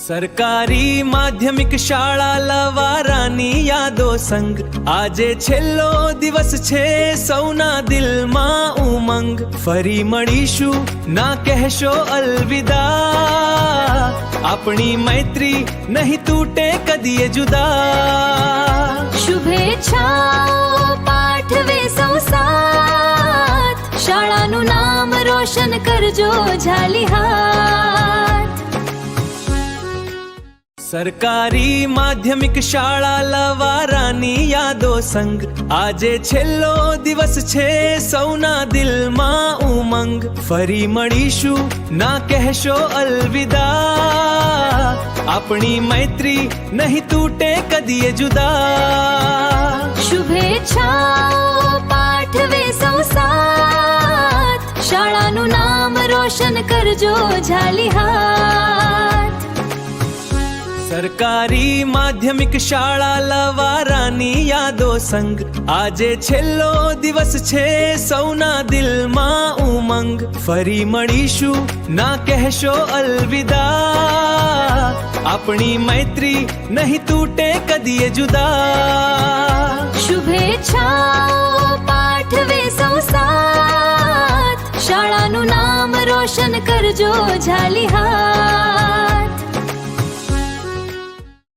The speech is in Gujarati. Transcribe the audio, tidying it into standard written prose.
સરકારી માધ્યમિક શાળા લવારાની યાદો સંગ આજે છેલ્લો દિવસ છે સૌના દિલમાં ઉમંગ ફરી મળીશું ના કહેશો અલવિદા આપણી મૈત્રી નહીં તૂટે કદીએ જુદા શુભેચ્છાઓ પાઠવે સૌ સાથ શાળાનું નામ રોશન કરજો ઝાલી હાથ સરકારી માધ્યમિક શાળા લવારાની યાદો સંગ આજે છેલ્લો દિવસ છે સૌના દિલમાં ઉમંગ ફરી મળીશું ના કહેશો અલવિદા આપણી મૈત્રી નહીં તૂટે કદીએ જુદા શુભેચ્છાઓ પાઠવે સૌ સાથ શાળાનું નામ રોશન કરજો ઝાલી હાથ સરકારી માધ્યમિક શાળા લવારાની યાદો સંગ આજે છેલ્લો દિવસ છે સૌના દિલમાં ઉમંગ ફરી મળીશું ના કહેશો અલવિદા આપણી મૈત્રી નહીં તૂટે કદીએ જુદા શુભેચ્છાઓ પાઠવે સૌ સાથ શાળાનું નામ રોશન કરજો ઝાલી હાથ